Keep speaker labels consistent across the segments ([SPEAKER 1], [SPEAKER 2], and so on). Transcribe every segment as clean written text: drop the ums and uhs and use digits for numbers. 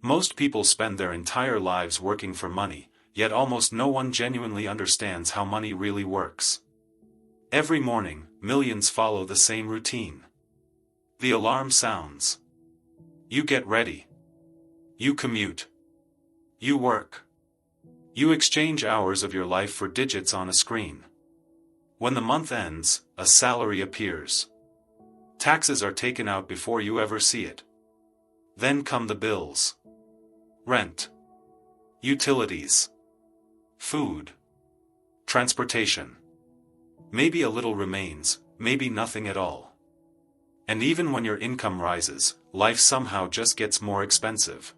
[SPEAKER 1] Most people spend their entire lives working for money, yet almost no one genuinely understands how money really works. Every morning, millions follow the same routine. The alarm sounds. You get ready. You commute. You work. You exchange hours of your life for digits on a screen. When the month ends, a salary appears. Taxes are taken out before you ever see it. Then come the bills. Rent. Utilities. Food. Transportation. Maybe a little remains, maybe nothing at all. And even when your income rises, life somehow just gets more expensive.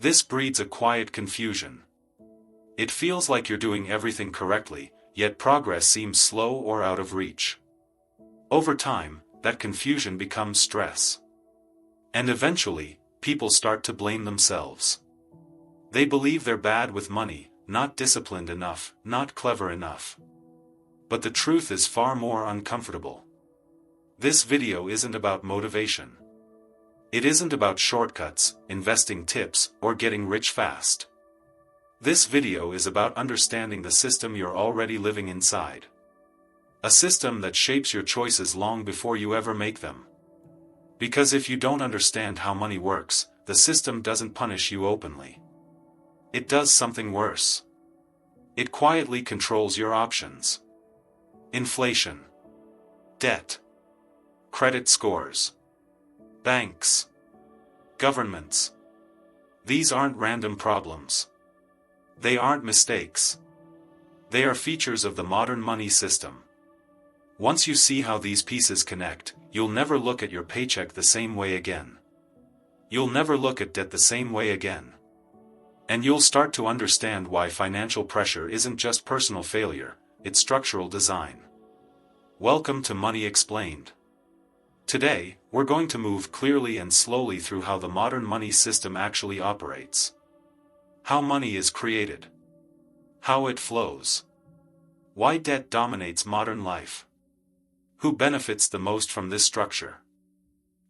[SPEAKER 1] This breeds a quiet confusion. It feels like you're doing everything correctly, yet progress seems slow or out of reach. Over time, that confusion becomes stress. And eventually, people start to blame themselves. They believe they're bad with money, not disciplined enough, not clever enough. But the truth is far more uncomfortable. This video isn't about motivation. It isn't about shortcuts, investing tips, or getting rich fast. This video is about understanding the system you're already living inside. A system that shapes your choices long before you ever make them. Because if you don't understand how money works, the system doesn't punish you openly. It does something worse. It quietly controls your options. Inflation. Debt. Credit scores. Banks. Governments. These aren't random problems. They aren't mistakes. They are features of the modern money system. Once you see how these pieces connect, you'll never look at your paycheck the same way again. You'll never look at debt the same way again. And you'll start to understand why financial pressure isn't just personal failure, it's structural design. Welcome to Money Explained. Today, we're going to move clearly and slowly through how the modern money system actually operates. How money is created. How it flows. Why debt dominates modern life. Who benefits the most from this structure?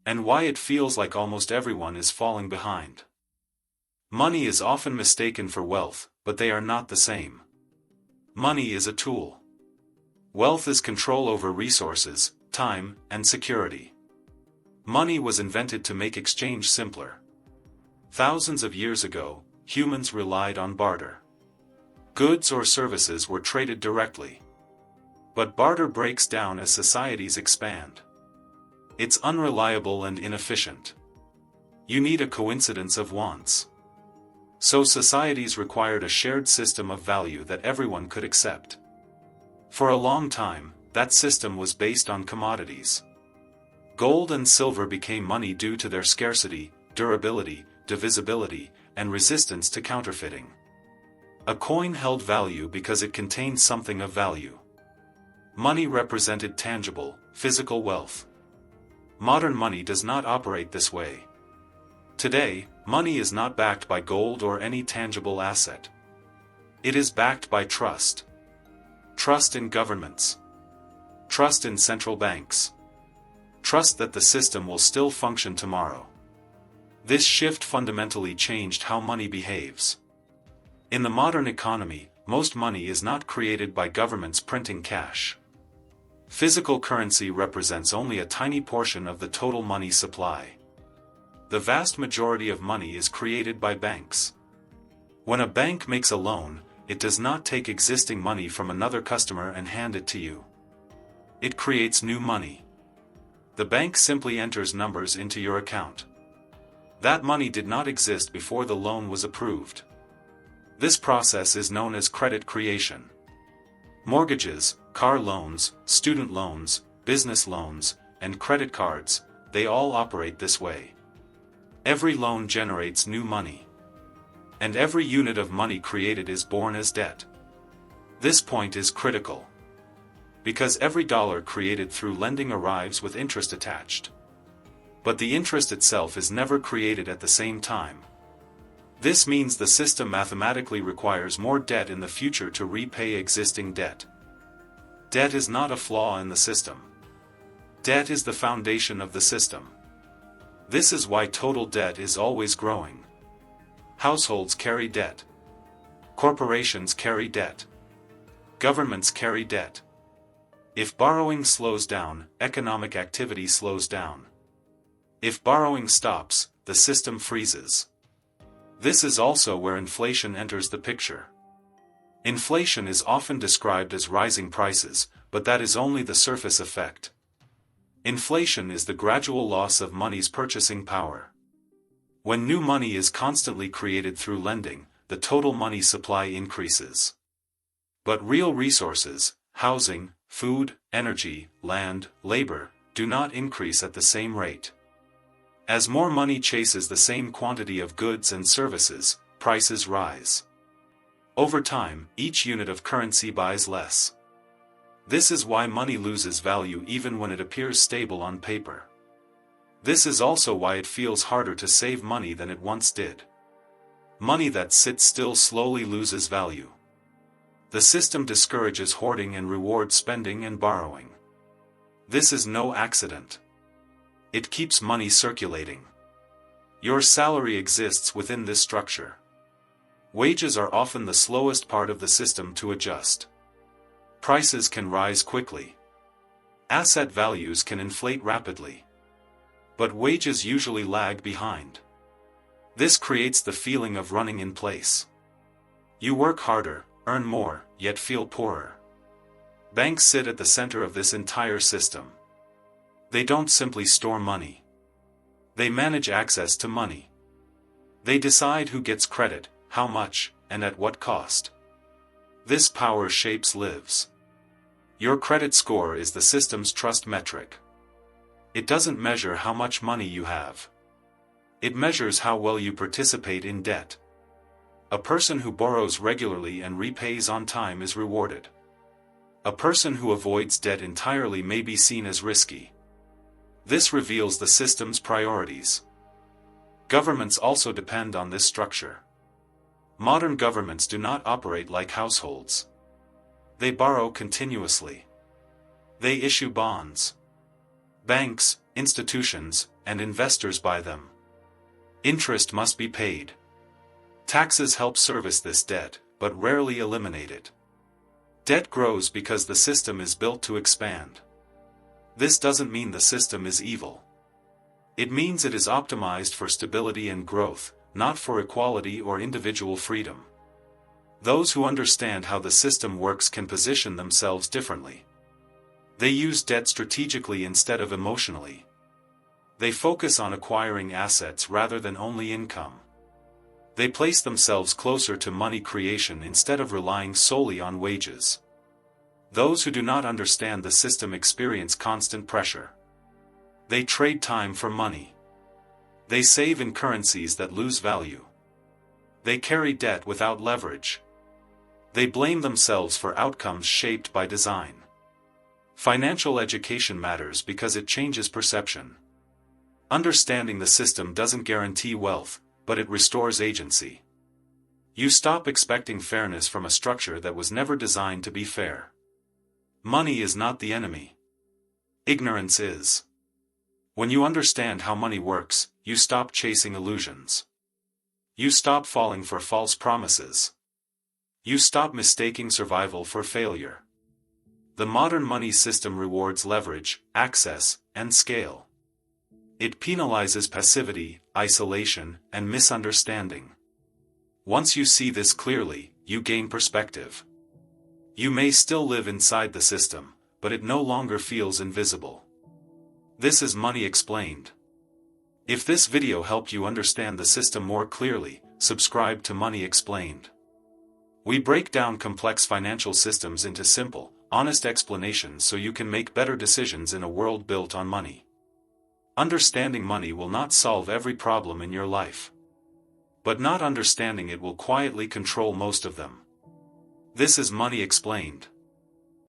[SPEAKER 1] And why it feels like almost everyone is falling behind. Money is often mistaken for wealth, but they are not the same. Money is a tool. Wealth is control over resources, time, and security. Money was invented to make exchange simpler. Thousands of years ago, humans relied on barter. Goods or services were traded directly. But barter breaks down as societies expand. It's unreliable and inefficient. You need a coincidence of wants. So societies required a shared system of value that everyone could accept. For a long time, that system was based on commodities. Gold and silver became money due to their scarcity, durability, divisibility, and resistance to counterfeiting. A coin held value because it contained something of value. Money represented tangible, physical wealth. Modern money does not operate this way. Today, money is not backed by gold or any tangible asset. It is backed by trust. Trust in governments. Trust in central banks. Trust that the system will still function tomorrow. This shift fundamentally changed how money behaves. In the modern economy, most money is not created by governments printing cash. Physical currency represents only a tiny portion of the total money supply. The vast majority of money is created by banks. When a bank makes a loan, it does not take existing money from another customer and hand it to you. It creates new money. The bank simply enters numbers into your account. That money did not exist before the loan was approved. This process is known as credit creation. Mortgages, car loans, student loans, business loans, and credit cards, they all operate this way. Every loan generates new money. And every unit of money created is born as debt. This point is critical. Because every dollar created through lending arrives with interest attached. But the interest itself is never created at the same time. This means the system mathematically requires more debt in the future to repay existing debt. Debt is not a flaw in the system. Debt is the foundation of the system. This is why total debt is always growing. Households carry debt. Corporations carry debt. Governments carry debt. If borrowing slows down, economic activity slows down. If borrowing stops, the system freezes. This is also where inflation enters the picture. Inflation is often described as rising prices, but that is only the surface effect. Inflation is the gradual loss of money's purchasing power. When new money is constantly created through lending, the total money supply increases. But real resources, housing, food, energy, land, labor, do not increase at the same rate. As more money chases the same quantity of goods and services, prices rise. Over time, each unit of currency buys less. This is why money loses value even when it appears stable on paper. This is also why it feels harder to save money than it once did. Money that sits still slowly loses value. The system discourages hoarding and rewards spending and borrowing. This is no accident. It keeps money circulating. Your salary exists within this structure. Wages are often the slowest part of the system to adjust. Prices can rise quickly. Asset values can inflate rapidly. But wages usually lag behind. This creates the feeling of running in place. You work harder, earn more, yet feel poorer. Banks sit at the center of this entire system. They don't simply store money. They manage access to money. They decide who gets credit, how much, and at what cost. This power shapes lives. Your credit score is the system's trust metric. It doesn't measure how much money you have. It measures how well you participate in debt. A person who borrows regularly and repays on time is rewarded. A person who avoids debt entirely may be seen as risky. This reveals the system's priorities. Governments also depend on this structure. Modern governments do not operate like households. They borrow continuously. They issue bonds. Banks, institutions, and investors buy them. Interest must be paid. Taxes help service this debt, but rarely eliminate it. Debt grows because the system is built to expand. This doesn't mean the system is evil. It means it is optimized for stability and growth, not for equality or individual freedom. Those who understand how the system works can position themselves differently. They use debt strategically instead of emotionally. They focus on acquiring assets rather than only income. They place themselves closer to money creation instead of relying solely on wages. Those who do not understand the system experience constant pressure. They trade time for money. They save in currencies that lose value. They carry debt without leverage. They blame themselves for outcomes shaped by design. Financial education matters because it changes perception. Understanding the system doesn't guarantee wealth, but it restores agency. You stop expecting fairness from a structure that was never designed to be fair. Money is not the enemy. Ignorance is. When you understand how money works, you stop chasing illusions. You stop falling for false promises. You stop mistaking survival for failure. The modern money system rewards leverage, access, and scale. It penalizes passivity, isolation, and misunderstanding. Once you see this clearly, you gain perspective. You may still live inside the system, but it no longer feels invisible. This is Money Explained. If this video helped you understand the system more clearly, subscribe to Money Explained. We break down complex financial systems into simple, honest explanations so you can make better decisions in a world built on money. Understanding money will not solve every problem in your life. But not understanding it will quietly control most of them. This is Money Explained.